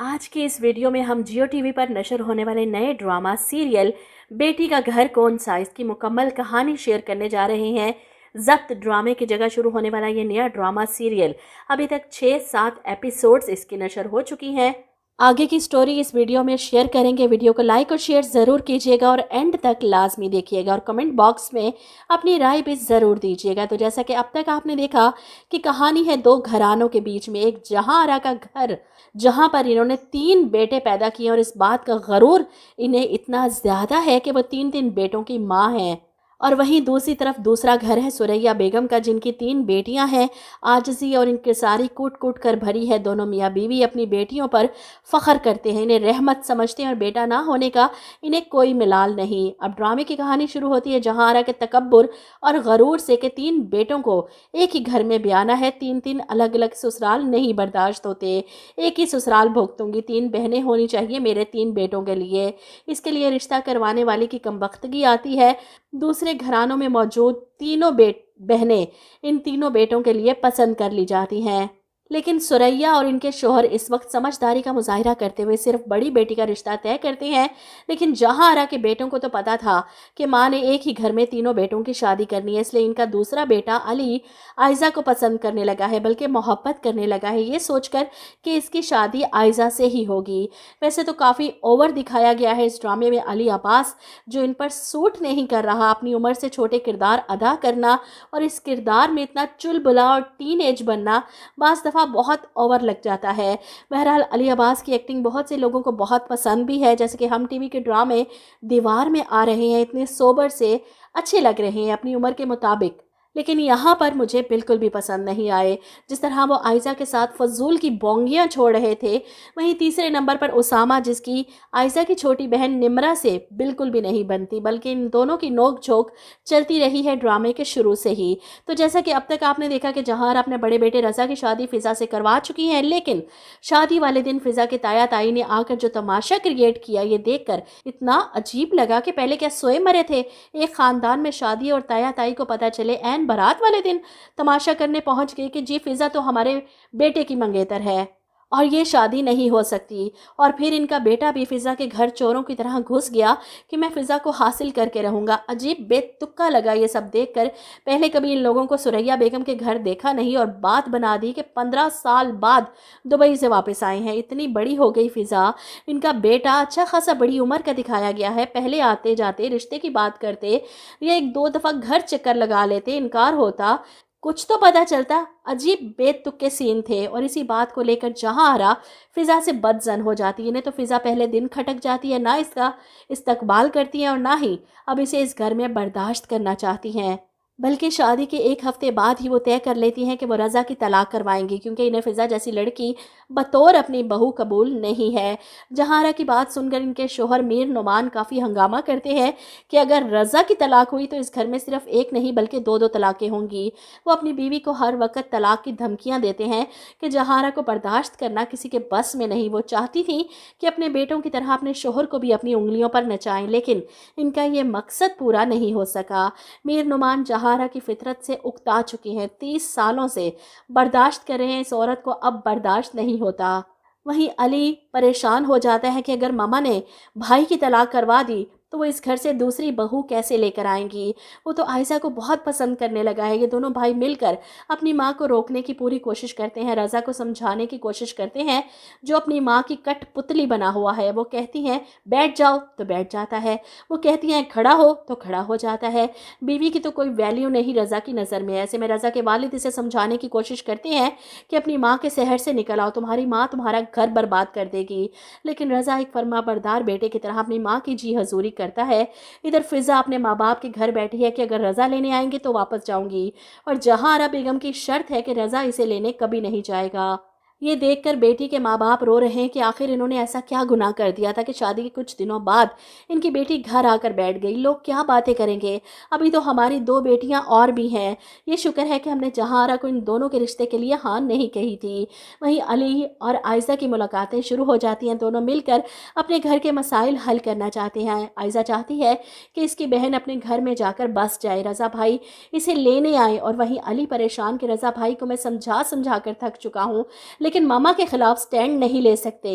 आज की इस वीडियो में हम जियो टीवी पर नशर होने वाले नए ड्रामा सीरियल बेटी का घर कौन सा इसकी मुकम्मल कहानी शेयर करने जा रहे हैं। जब्त ड्रामे की जगह शुरू होने वाला ये नया ड्रामा सीरियल अभी तक 6-7 एपिसोड्स इसकी नशर हो चुकी हैं। आगे की स्टोरी इस वीडियो में शेयर करेंगे। वीडियो को लाइक और शेयर ज़रूर कीजिएगा और एंड तक लाजमी देखिएगा और कमेंट बॉक्स में अपनी राय भी ज़रूर दीजिएगा। तो जैसा कि अब तक आपने देखा कि कहानी है दो घरानों के बीच में, एक जहांआरा का घर जहां पर इन्होंने 3 बेटे पैदा किए और इस बात का गरूर इन्हें इतना ज़्यादा है कि वो 3 बेटों की माँ हैं। और वहीं दूसरी तरफ दूसरा घर है सुरैया बेगम का, जिनकी 3 बेटियां हैं। आजिज़ी और इंकिसारी कूट कूट कर भरी है। दोनों मियाँ बीवी अपनी बेटियों पर फ़ख्र करते हैं, इन्हें रहमत समझते हैं और बेटा ना होने का इन्हें कोई मिलाल नहीं। अब ड्रामे की कहानी शुरू होती है जहांआरा के तकब्बुर और गरूर से कि 3 बेटों को एक ही घर में ब्याना है। 3 अलग अलग ससुराल नहीं बर्दाश्त होते, एक ही ससुराल भुगतूंगी। 3 बहनें होनी चाहिए मेरे 3 बेटों के लिए। इसके लिए रिश्ता करवाने वाले की कमबख्तगी आती है। दूसरे घरानों में मौजूद तीनों बहनें इन 3 बेटों के लिए पसंद कर ली जाती हैं, लेकिन सुरैया और इनके शोहर इस वक्त समझदारी का मुजाहिरा करते हुए सिर्फ बड़ी बेटी का रिश्ता तय करते हैं। लेकिन जहांआरा के बेटों को तो पता था कि माँ ने एक ही घर में 3 बेटों की शादी करनी है, इसलिए इनका दूसरा बेटा अली आयज़ा को पसंद करने लगा है, बल्कि मोहब्बत करने लगा है, ये सोचकर कि इसकी शादी आयज़ा से ही होगी। वैसे तो काफ़ी ओवर दिखाया गया है इस ड्रामे में अली अब्बास, जो इन पर सूट नहीं कर रहा। अपनी उम्र से छोटे किरदार अदा करना और इस किरदार में इतना चुलबुला और टीन एज बनना बाज़ दफ़ा बहुत ओवर लग जाता है। बहरहाल अली अब्बास की एक्टिंग बहुत से लोगों को बहुत पसंद भी है। जैसे कि हम टीवी के ड्रामे दीवार में आ रहे हैं, इतने सोबर से अच्छे लग रहे हैं अपनी उम्र के मुताबिक, लेकिन यहाँ पर मुझे बिल्कुल भी पसंद नहीं आए। जिस तरह वो आयज़ा के साथ फजूल की बोंगियाँ छोड़ रहे थे, वहीं तीसरे नंबर पर उसामा, जिसकी आयज़ा की छोटी बहन निमरा से बिल्कुल भी नहीं बनती, बल्कि इन दोनों की नोक झोंक चलती रही है ड्रामे के शुरू से ही। तो जैसा कि अब तक आपने देखा कि जहांआरा अपने बड़े बेटे रज़ा की शादी फ़िज़ा से करवा चुकी हैं, लेकिन शादी वाले दिन फ़िज़ा के ताया ताई ने आकर जो तमाशा क्रिएट किया, ये देखकर इतना अजीब लगा कि पहले क्या सोए मरे थे। एक ख़ानदान में शादी और ताया ताई को पता चले बारात वाले दिन तमाशा करने पहुंच गई कि जी फ़िज़ा तो हमारे बेटे की मंगेतर है और ये शादी नहीं हो सकती। और फिर इनका बेटा भी फ़िज़ा के घर चोरों की तरह घुस गया कि मैं फ़िज़ा को हासिल करके रहूँगा। अजीब बेतुक्का लगा ये सब देखकर। पहले कभी इन लोगों को सुरैया बेगम के घर देखा नहीं और बात बना दी कि 15 साल बाद दुबई से वापस आए हैं। इतनी बड़ी हो गई फ़िज़ा। इनका बेटा अच्छा खासा बड़ी उम्र का दिखाया गया है। पहले आते जाते रिश्ते की बात करते, ये 1-2 दफ़ा घर चक्कर लगा लेते, इनकार होता, कुछ तो पता चलता। अजीब बेतुके सीन थे। और इसी बात को लेकर जहांआरा फ़िज़ा से बदज़न हो जाती है। इन्हें तो फ़िज़ा पहले दिन खटक जाती है, ना इसका इस्तकबाल करती हैं और ना ही अब इसे इस घर में बर्दाश्त करना चाहती हैं, बल्कि शादी के 1 हफ्ते बाद ही वो तय कर लेती हैं कि वो रज़ा की तलाक करवाएंगी, क्योंकि इन्हें फ़िज़ा जैसी लड़की बतौर अपनी बहू कबूल नहीं है। जहांआरा की बात सुनकर इनके शोहर मीर नुमान काफ़ी हंगामा करते हैं कि अगर रज़ा की तलाक हुई तो इस घर में सिर्फ एक नहीं बल्कि 2-2 तलाक़ें होंगी। वो अपनी बीवी को हर वक्त तलाक की धमकियाँ देते हैं कि जहांआरा को बर्दाश्त करना किसी के बस में नहीं। वो चाहती थी कि अपने बेटों की तरह अपने शोहर को भी अपनी उंगलियों पर नचाएं, लेकिन इनका ये मकसद पूरा नहीं हो सका। मीर नुमान जहांआरा की फितरत से उकता चुकी हैं, 30 सालों से बर्दाश्त कर रहे हैं इस औरत को, अब बर्दाश्त नहीं होता। वहीं अली परेशान हो जाता है कि अगर मामा ने भाई की तलाक करवा दी तो वो इस घर से दूसरी बहू कैसे लेकर आएंगी। वो तो आयशा को बहुत पसंद करने लगा है। ये दोनों भाई मिलकर अपनी माँ को रोकने की पूरी कोशिश करते हैं, रज़ा को समझाने की कोशिश करते हैं, जो अपनी माँ की कठपुतली बना हुआ है। वो कहती हैं बैठ जाओ तो बैठ जाता है, वो कहती हैं खड़ा हो तो खड़ा हो जाता है। बीवी की तो कोई वैल्यू नहीं रज़ा की नज़र में। ऐसे में रज़ा के वालिद इसे समझाने की कोशिश करते हैं कि अपनी माँ के शहर से निकल आओ, तुम्हारी माँ तुम्हारा घर बर्बाद कर देगी। लेकिन रज़ा एक फर्माबरदार बेटे की तरह अपनी माँ की जी हजूरी करता है। इधर फ़िज़ा अपने माँ बाप के घर बैठी है कि अगर रज़ा लेने आएंगे तो वापस जाऊंगी, और जहांआरा बेगम की शर्त है कि रज़ा इसे लेने कभी नहीं जाएगा। ये देखकर बेटी के माँ बाप रो रहे हैं कि आखिर इन्होंने ऐसा क्या गुनाह कर दिया था कि शादी के कुछ दिनों बाद इनकी बेटी घर आकर बैठ गई। लोग क्या बातें करेंगे, अभी तो हमारी 2 बेटियां और भी हैं। ये शुक्र है कि हमने जहांआरा को इन दोनों के रिश्ते के लिए हाँ नहीं कही थी। वहीं अली और आयशा की मुलाकातें शुरू हो जाती हैं। दोनों मिलकर अपने घर के मसाइल हल करना चाहते हैं। आयशा चाहती है कि इसकी बहन अपने घर में जाकर बस जाए, रज़ा भाई इसे लेने आए। और वहीं अली परेशान कि रज़ा भाई को मैं समझा समझा कर थक चुका हूँ, लेकिन मामा के खिलाफ स्टैंड नहीं ले सकते।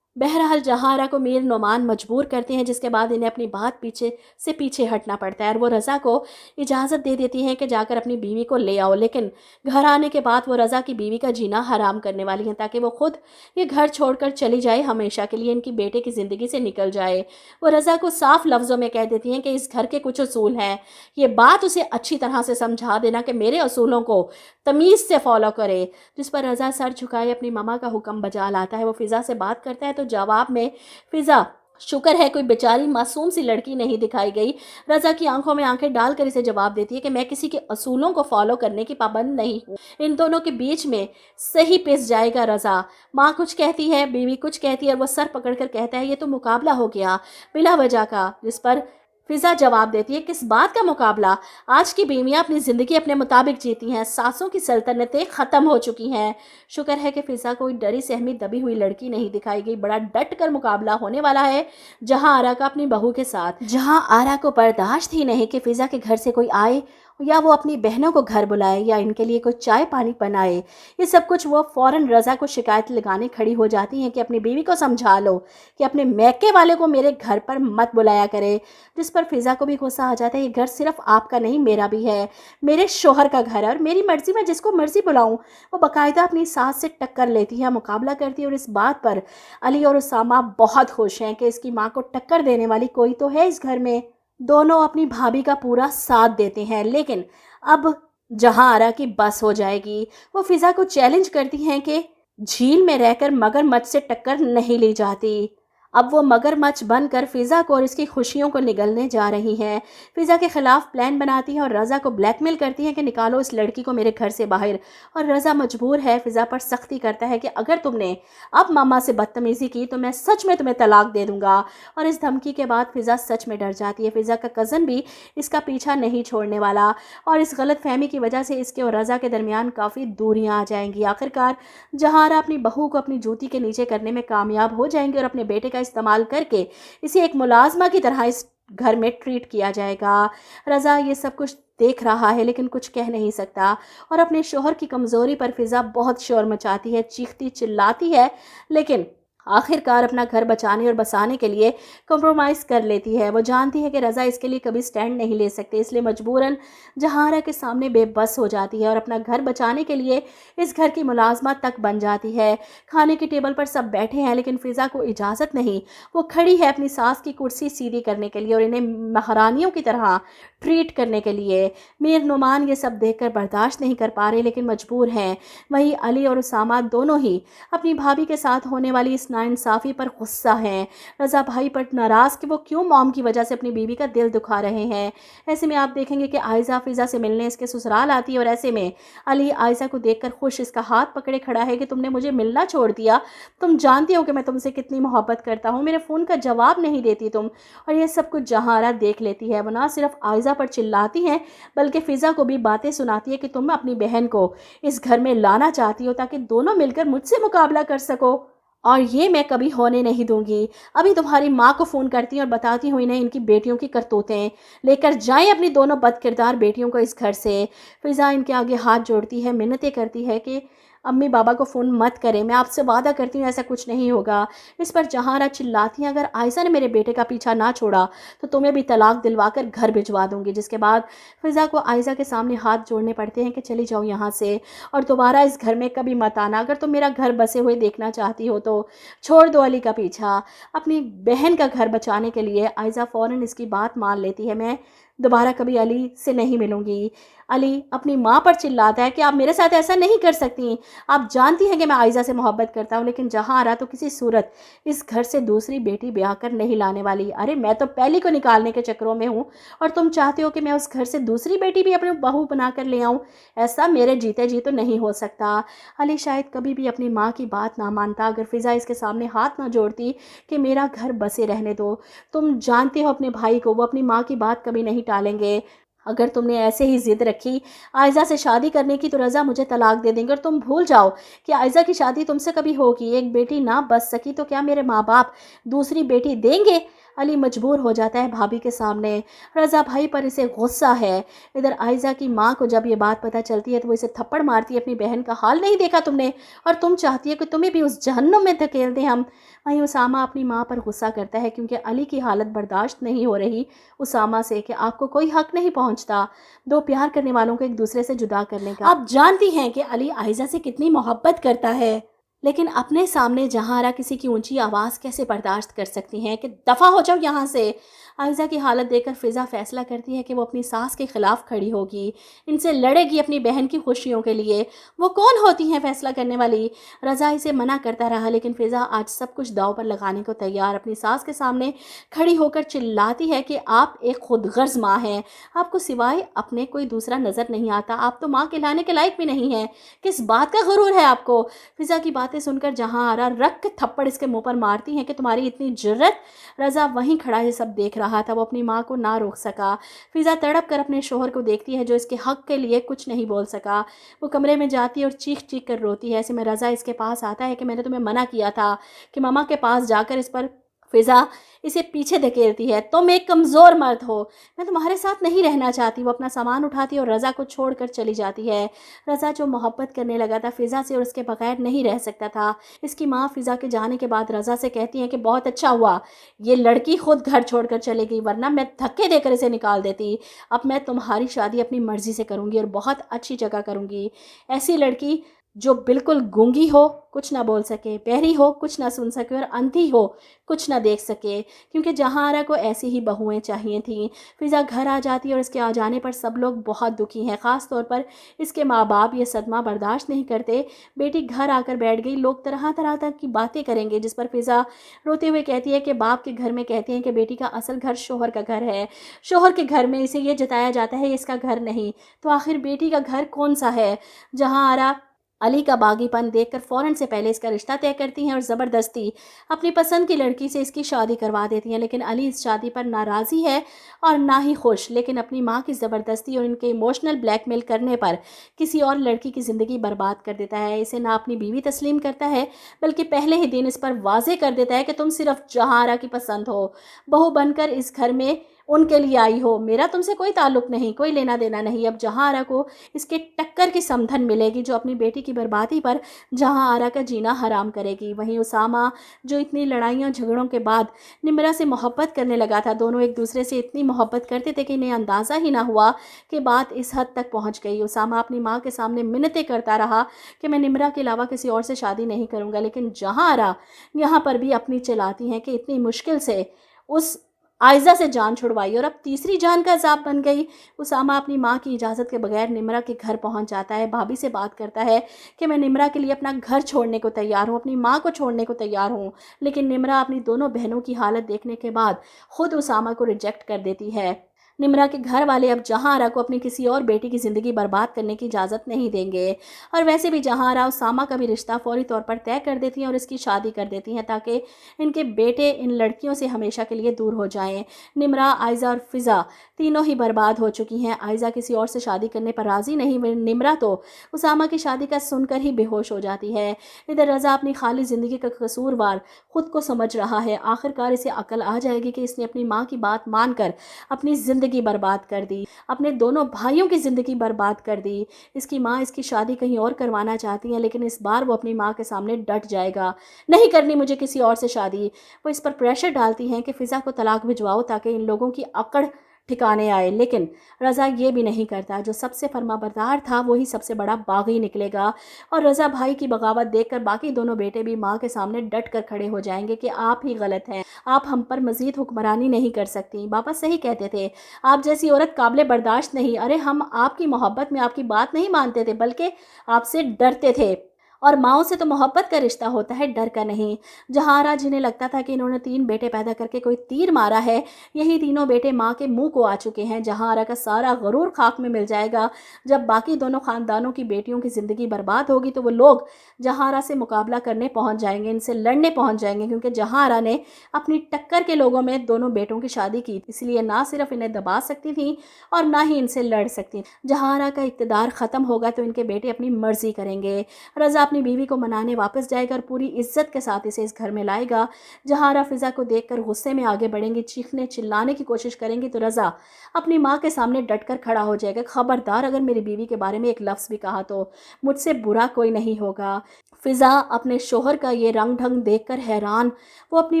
बहरहाल जहाँ आरा को मीर नोमान मजबूर करते हैं, जिसके बाद इन्हें अपनी बात पीछे हटना पड़ता है और वो रज़ा को इजाज़त दे देती हैं कि जाकर अपनी बीवी को ले आओ। लेकिन घर आने के बाद वो रज़ा की बीवी का जीना हराम करने वाली हैं ताकि वो खुद ये घर छोड़कर चली जाए, हमेशा के लिए इनकी बेटे की ज़िंदगी से निकल जाए। वो रज़ा को साफ लफ्ज़ों में कह देती हैं कि इस घर के कुछ असूल हैं, ये बात उसे अच्छी तरह से समझा देना कि मेरे असूलों को तमीज़ से फॉलो करे। जिस पर रज़ा सर झुकाए अपनी ममा का हुक्म बजा लाता है। वो फ़िज़ा से बात करता है तो जवाब में फ़िज़ा शुक्र है कोई बेचारी मासूम सी लड़की नहीं दिखाई गई। रज़ा की आंखों में आंखें डालकर इसे जवाब देती है कि मैं किसी के असूलों को फॉलो करने की पाबंद नहीं हूँ। इन दोनों के बीच में सही पिस जाएगा रज़ा। माँ कुछ कहती है, बीवी कुछ कहती है और वो सर पकड़कर कहता है ये तो मुकाबला हो गया बिला वजह का। जिस पर फ़िज़ा जवाब देती है किस बात का मुकाबला, आज की बीवियाँ अपनी ज़िंदगी अपने मुताबिक जीती हैं, सासों की सल्तनतें ख़त्म हो चुकी हैं। शुक्र है कि फ़िज़ा कोई डरी सहमी दबी हुई लड़की नहीं दिखाई गई। बड़ा डट कर मुकाबला होने वाला है जहां आरा का अपनी बहू के साथ। जहां आरा को बर्दाश्त ही नहीं कि फ़िज़ा के घर से कोई आए या वो अपनी बहनों को घर बुलाए या इनके लिए कोई चाय पानी बनाए। ये सब कुछ वो फ़ौरन रज़ा को शिकायत लगाने खड़ी हो जाती हैं कि अपनी बीवी को समझा लो कि अपने मैके वाले को मेरे घर पर मत बुलाया करे। जिस पर फ़िज़ा को भी गुस्सा आ जाता है, ये घर सिर्फ आपका नहीं मेरा भी है, मेरे शोहर का घर है और मेरी मर्ज़ी में जिसको मर्ज़ी बुलाऊं। वो बाकायदा अपनी सास से टक्कर लेती है, मुकाबला करती है और इस बात पर अली और उसामा बहुत खुश हैं कि इसकी माँ को टक्कर देने वाली कोई तो है इस घर में। दोनों अपनी भाभी का पूरा साथ देते हैं। लेकिन अब जहां आरा की बस हो जाएगी, वो फ़िज़ा को चैलेंज करती हैं कि झील में रहकर मगरमच्छ से टक्कर नहीं ली जाती। अब वो मगरमच्छ बनकर फ़िज़ा को और इसकी खुशियों को निगलने जा रही हैं। फ़िज़ा के खिलाफ प्लान बनाती हैं और रज़ा को ब्लैकमेल करती हैं कि निकालो इस लड़की को मेरे घर से बाहर। और रज़ा मजबूर है, फ़िज़ा पर सख्ती करता है कि अगर तुमने अब मामा से बदतमीज़ी की तो मैं सच में तुम्हें तलाक दे दूँगा। और इस धमकी के बाद फ़िज़ा सच में डर जाती है। फ़िज़ा का कज़न भी इसका पीछा नहीं छोड़ने वाला और इस गलतफहमी की वजह से इसके और रज़ा के दरमियान काफ़ी दूरियाँ आ जाएंगी। आखिरकार जहारा अपनी बहू को अपनी जूती के नीचे करने में कामयाब हो जाएंगे और अपने बेटे का इस्तेमाल करके इसे एक मुलाजमा की तरह इस घर में ट्रीट किया जाएगा। रज़ा ये सब कुछ देख रहा है लेकिन कुछ कह नहीं सकता और अपने शोहर की कमज़ोरी पर फ़िज़ा बहुत शोर मचाती है, चीखती चिल्लाती है, लेकिन आखिरकार अपना घर बचाने और बसाने के लिए कॉम्प्रोमाइज़ कर लेती है। वो जानती है कि रज़ा इसके लिए कभी स्टैंड नहीं ले सकते, इसलिए मजबूरन जहारा के सामने बेबस हो जाती है और अपना घर बचाने के लिए इस घर की मुलाजमा तक बन जाती है। खाने की टेबल पर सब बैठे हैं लेकिन फ़िज़ा को इजाज़त नहीं। वो खड़ी है अपनी सास की कुर्सी सीधी करने के लिए और इन्हें महारानियों की तरह ट्रीट करने के लिए। मीर नुमान ये सब देखकर बर्दाश्त नहीं कर पा रहे लेकिन मजबूर हैं। वहीं अली और उसामा दोनों ही अपनी भाभी के साथ होने वाली इस नाइंसाफ़ी पर गुस्सा हैं। रज़ा भाई पर नाराज़ कि वो क्यों मॉम की वजह से अपनी बीवी का दिल दुखा रहे हैं। ऐसे में आप देखेंगे कि आयज़ा फ़िज़ा से मिलने इसके ससुराल आती है और ऐसे में अली आयज़ा को देखकर खुश इसका हाथ पकड़े खड़ा है कि तुमने मुझे मिलना छोड़ दिया, तुम जानती हो कि मैं तुमसे कितनी मोहब्बत करता हूँ, मेरे फ़ोन का जवाब नहीं देती तुम। और ये सब कुछ जहारा देख लेती है। वो ना सिर्फ आयज़ा पर चिल्लाती हैं बल्कि फ़िज़ा को भी बातें सुनाती है कि तुम अपनी बहन को इस घर में लाना चाहती हो ताकि दोनों मिलकर मुझसे मुकाबला कर सको और ये मैं कभी होने नहीं दूंगी। अभी तुम्हारी माँ को फ़ोन करती हूँ और बताती हूँ इन्हें इनकी बेटियों की करतूतें, लेकर जाएं अपनी दोनों बदकिरदार बेटियों को इस घर से। फ़िज़ा इनके आगे हाथ जोड़ती है, मिन्नतें करती है कि अम्मी बाबा को फ़ोन मत करें, मैं आपसे वादा करती हूँ ऐसा कुछ नहीं होगा। इस पर जहारा चिल्लाती हैं अगर आयशा ने मेरे बेटे का पीछा ना छोड़ा तो तुम्हें भी तलाक दिलवा कर घर भिजवा दूंगी। जिसके बाद फ़िज़ा को आयशा के सामने हाथ जोड़ने पड़ते हैं कि चली जाओ यहाँ से और दोबारा इस घर में कभी मत आना। अगर तुम मेरा घर बसे हुए देखना चाहती हो तो छोड़ दो अली का पीछा। अपनी बहन का घर बचाने के लिए आयशा फ़ौरन इसकी बात मान लेती है। मैं दोबारा कभी अली से नहीं मिलूंगी। अली अपनी माँ पर चिल्लाता है कि आप मेरे साथ ऐसा नहीं कर सकती, आप जानती हैं कि मैं आयशा से मोहब्बत करता हूँ, लेकिन जहाँ आ रहा तो किसी सूरत इस घर से दूसरी बेटी ब्याह कर नहीं लाने वाली। अरे मैं तो पहली को निकालने के चक्करों में हूँ और तुम चाहते हो कि मैं उस घर से दूसरी बेटी भी अपनी बहू बना कर ले आऊँ। ऐसा मेरे जीते जी तो नहीं हो सकता। अली शायद कभी भी अपनी माँ की बात ना मानता अगर फ़िज़ा इसके सामने हाथ ना जोड़ती कि मेरा घर बसे रहने दो। तुम जानते हो अपने भाई को, वो अपनी माँ की बात कभी नहीं टालेंगे। अगर तुमने ऐसे ही ज़िद रखी आयशा से शादी करने की तो रज़ा मुझे तलाक दे देंगे और तुम भूल जाओ कि आयशा की शादी तुमसे कभी होगी। एक बेटी ना बच सकी तो क्या मेरे माँ बाप दूसरी बेटी देंगे? علی مجبور ہو جاتا ہے بھابھی کے سامنے. رضا بھائی پر اسے غصہ ہے. ادھر عائزہ کی ماں کو جب یہ بات پتہ چلتی ہے تو وہ اسے تھپڑ مارتی ہے. اپنی بہن کا حال نہیں دیکھا تم نے، اور تم چاہتی ہے کہ تمہیں بھی اس جہنم میں دھکیل دیں ہم. وہیں اسامہ اپنی ماں پر غصہ کرتا ہے کیونکہ علی کی حالت برداشت نہیں ہو رہی اسامہ سے کہ آپ کو کوئی حق نہیں پہنچتا دو پیار کرنے والوں کو ایک دوسرے سے جدا کرنے کا. آپ جانتی ہیں کہ علی عائزہ سے کتنی محبت کرتا ہے، لیکن اپنے سامنے جہاں آرا کسی کی اونچی آواز کیسے برداشت کر سکتی ہیں کہ دفع ہو جاؤ یہاں سے. عائزہ کی حالت دیکھ کر فضا فیصلہ کرتی ہے کہ وہ اپنی ساس کے خلاف کھڑی ہوگی، ان سے لڑے گی اپنی بہن کی خوشیوں کے لیے. وہ کون ہوتی ہیں فیصلہ کرنے والی؟ رضا اسے منع کرتا رہا لیکن فضا آج سب کچھ داؤ پر لگانے کو تیار. اپنی ساس کے سامنے کھڑی ہو کر چلاتی ہے کہ آپ ایک خود غرض ماں ہیں، آپ کو سوائے اپنے کوئی دوسرا نظر نہیں آتا، آپ تو ماں کہلانے کے لائق بھی نہیں ہیں. کس بات کا غرور ہے آپ کو؟ فضا کی باتیں سن کر جہاں آرا رکھ کے تھپڑ اس کے منہ پر مارتی ہیں کہ تمہاری اتنی جرت. رضا وہیں کھڑا یہ سب دیکھ رہا تھا. وہ اپنی ماں کو نہ روک سکا. فضا تڑپ کر اپنے شوہر کو دیکھتی ہے جو اس کے حق کے لیے کچھ نہیں بول سکا. وہ کمرے میں جاتی ہے اور چیخ چیخ کر روتی ہے. ایسے میں رضا اس کے پاس آتا ہے کہ میں نے تمہیں منع کیا تھا کہ ماما کے پاس جا کر اس پر. فضا اسے پیچھے دھکیلتی ہے. تم ایک کمزور مرد ہو، میں تمہارے ساتھ نہیں رہنا چاہتی. وہ اپنا سامان اٹھاتی ہے اور رضا کو چھوڑ کر چلی جاتی ہے. رضا جو محبت کرنے لگا تھا فضا سے اور اس کے بغیر نہیں رہ سکتا تھا. اس کی ماں فضا کے جانے کے بعد رضا سے کہتی ہے کہ بہت اچھا ہوا یہ لڑکی خود گھر چھوڑ کر چلے گئی، ورنہ میں دھکے دے کر اسے نکال دیتی. اب میں تمہاری شادی اپنی مرضی سے کروں گی اور بہت اچھی جگہ کروں گی. ایسی لڑکی جو بالکل گونگی ہو، کچھ نہ بول سکے، بہری ہو، کچھ نہ سن سکے، اور اندھی ہو، کچھ نہ دیکھ سکے، کیونکہ جہاں آرا کو ایسی ہی بہویں چاہیے تھیں. فضا گھر آ جاتی ہے اور اس کے آ جانے پر سب لوگ بہت دکھی ہیں، خاص طور پر اس کے ماں باپ یہ صدمہ برداشت نہیں کرتے. بیٹی گھر آ کر بیٹھ گئی، لوگ طرح طرح کی باتیں کریں گے، جس پر فضا روتے ہوئے کہتی ہے کہ باپ کے گھر میں کہتے ہیں کہ بیٹی کا اصل گھر شوہر کا گھر ہے، شوہر کے گھر میں اسے یہ جتایا جاتا ہے اس کا گھر نہیں، تو آخر بیٹی کا گھر کون سا ہے؟ جہاں آرا علی کا باغی پن دیکھ کر فوراً سے پہلے اس کا رشتہ طے کرتی ہیں اور زبردستی اپنی پسند کی لڑکی سے اس کی شادی کروا دیتی ہیں. لیکن علی اس شادی پر ناراضی ہے اور نہ ہی خوش، لیکن اپنی ماں کی زبردستی اور ان کے ایموشنل بلیک میل کرنے پر کسی اور لڑکی کی زندگی برباد کر دیتا ہے. اسے نہ اپنی بیوی تسلیم کرتا ہے بلکہ پہلے ہی دن اس پر واضح کر دیتا ہے کہ تم صرف جہاں آرا کی پسند ہو، بہو بن کر اس گھر میں ان کے لیے آئی ہو، میرا تم سے کوئی تعلق نہیں، کوئی لینا دینا نہیں. اب جہاں آرا کو اس کے ٹکر کی سمدھن ملے گی جو اپنی بیٹی کی بربادی پر جہاں آرا کا جینا حرام کرے گی. وہیں اسامہ جو اتنی لڑائیاں جھگڑوں کے بعد نمرہ سے محبت کرنے لگا تھا، دونوں ایک دوسرے سے اتنی محبت کرتے تھے کہ انہیں اندازہ ہی نہ ہوا کہ بات اس حد تک پہنچ گئی. اسامہ اپنی ماں کے سامنے منتیں کرتا رہا کہ میں نمرہ کے علاوہ کسی اور سے شادی نہیں کروں گا، لیکن جہاں آرا یہاں پر بھی اپنی چلاتی ہیں کہ اتنی مشکل سے اس عائزہ سے جان چھڑوائی اور اب تیسری جان کا عذاب بن گئی. اسامہ اپنی ماں کی اجازت کے بغیر نمرہ کے گھر پہنچ جاتا ہے. بھابھی سے بات کرتا ہے کہ میں نمرہ کے لیے اپنا گھر چھوڑنے کو تیار ہوں، اپنی ماں کو چھوڑنے کو تیار ہوں. لیکن نمرہ اپنی دونوں بہنوں کی حالت دیکھنے کے بعد خود اسامہ کو ریجیکٹ کر دیتی ہے. نمرہ کے گھر والے اب جہاں آرا کو اپنی کسی اور بیٹی کی زندگی برباد کرنے کی اجازت نہیں دیں گے، اور ویسے بھی جہاں آرا اسامہ کا بھی رشتہ فوری طور پر طے کر دیتی ہیں اور اس کی شادی کر دیتی ہیں تاکہ ان کے بیٹے ان لڑکیوں سے ہمیشہ کے لیے دور ہو جائیں. نمرہ، عائزہ اور فضا تینوں ہی برباد ہو چکی ہیں. عائزہ کسی اور سے شادی کرنے پر راضی نہیں، نمرہ تو اسامہ کی شادی کا سن کر ہی بے ہوش ہو جاتی ہے. ادھر رضا اپنی خالی زندگی کا قصوروار خود کو سمجھ رہا ہے. آخرکار اسے عقل آ جائے گی کہ اس نے اپنی ماں کی بات مان کر اپنی زندگی برباد کر دی، اپنے دونوں بھائیوں کی زندگی برباد کر دی. اس کی ماں اس کی شادی کہیں اور کروانا چاہتی ہیں، لیکن اس بار وہ اپنی ماں کے سامنے ڈٹ جائے گا، نہیں کرنی مجھے کسی اور سے شادی. وہ اس پر پریشر ڈالتی ہیں کہ فضا کو طلاق بھجواؤ تاکہ ان لوگوں کی اکڑ ٹھکانے آئے. لیکن رضا یہ بھی نہیں کرتا. جو سب سے فرما بردار تھا وہی سب سے بڑا باغی نکلے گا، اور رضا بھائی کی بغاوت دیکھ کر باقی دونوں بیٹے بھی ماں کے سامنے ڈٹ کر کھڑے ہو جائیں گے کہ آپ ہی غلط ہیں، آپ ہم پر مزید حکمرانی نہیں کر سکتی. باپا صحیح کہتے تھے، آپ جیسی عورت قابل برداشت نہیں. ارے ہم آپ کی محبت میں آپ کی بات نہیں مانتے تھے بلکہ آپ سے ڈرتے تھے، اور ماؤں سے تو محبت کا رشتہ ہوتا ہے، ڈر کا نہیں. جہاں آرا جنہیں لگتا تھا کہ انہوں نے 3 بیٹے پیدا کر کے کوئی تیر مارا ہے، یہی تینوں بیٹے ماں کے منہ کو آ چکے ہیں. جہاں آرا کا سارا غرور خاک میں مل جائے گا. جب باقی دونوں خاندانوں کی بیٹیوں کی زندگی برباد ہوگی تو وہ لوگ جہاں آرا سے مقابلہ کرنے پہنچ جائیں گے، ان سے لڑنے پہنچ جائیں گے، کیونکہ جہاں آرا نے اپنی ٹکر کے لوگوں میں دونوں بیٹوں کی شادی کی، اس لیے نہ صرف انہیں دبا سکتی تھیں اور نہ ہی ان سے لڑ سکتی. جہاں آرا کا اقتدار ختم ہوگا تو ان کے بیٹے اپنی مرضی کریں گے. رضا अपनी बीवी को मनाने वापस जाएगा और पूरी इज्जत के साथ इसे इस घर में लाएगा। जहारा फिजा को देखकर गुस्से में आगे बढ़ेंगी, चीखने चिल्लाने की कोशिश करेंगी तो रज़ा अपनी माँ के सामने डटकर खड़ा हो जाएगा। खबरदार, अगर मेरी बीवी के बारे में एक लफ्ज़ भी कहा तो मुझसे बुरा कोई नहीं होगा। फिजा अपने शोहर का ये रंग ढंग देखकर हैरान वो अपनी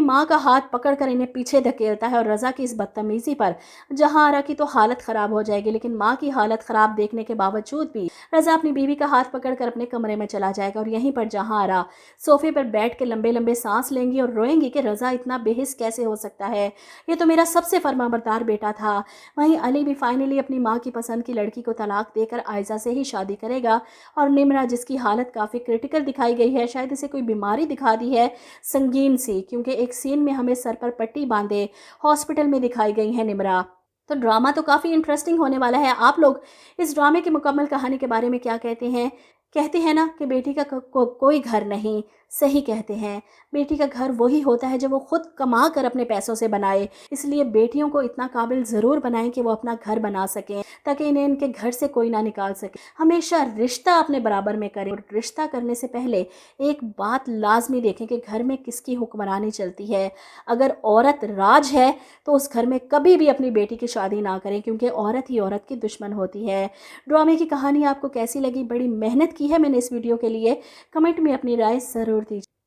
माँ का हाथ पकड़कर इन्हें पीछे धकेलता है और रज़ा की इस बदतमीज़ी पर जहारा की तो हालत ख़राब हो जाएगी, लेकिन माँ की हालत ख़राब देखने के बावजूद भी रज़ा अपनी बीवी का हाथ पकड़कर अपने कमरे में चला जाएगा और यहीं पर जहारा सोफे पर बैठ के लंबे लंबे सांस लेंगी और रोएंगी कि रज़ा इतना बेहिस कैसे हो सकता है, ये तो मेरा सबसे फरमाबरदार बेटा था। वहीं अली भी फाइनली अपनी माँ की पसंद की लड़की को तलाक देकर आयजा से ही शादी करेगा और निम्रा, जिसकी हालत काफ़ी क्रिटिकल दिखाई गई है, शायद इसे कोई बीमारी दिखा दी है संगीन सी, क्योंकि एक सीन में हमें सर पर पट्टी बांधे हॉस्पिटल में दिखाई गई है निम्रा। तो ड्रामा तो काफ़ी इंटरेस्टिंग होने वाला है। आप लोग इस ड्रामे की मुकम्मल कहानी के बारे में क्या कहते हैं? कहते हैं ना कि बेटी का कोई घर नहीं, सही कहते हैं। बेटी का घर वही होता है जो वो खुद कमा कर अपने पैसों से बनाए, इसलिए बेटियों को इतना काबिल ज़रूर बनाएं कि वो अपना घर बना सकें, ताकि इन्हें इनके घर से कोई ना निकाल सके। हमेशा रिश्ता अपने बराबर में करें और रिश्ता करने से पहले एक बात लाजमी देखें कि घर में किसकी हुक्मरानी चलती है। अगर औरत राज है तो उस घर में कभी भी अपनी बेटी की शादी ना करें, क्योंकि औरत ही औरत की दुश्मन होती है। ड्रामे की कहानी आपको कैसी लगी? बड़ी मेहनत की है मैंने इस वीडियो के लिए। कमेंट में अपनी राय ज़रूर दीजिए।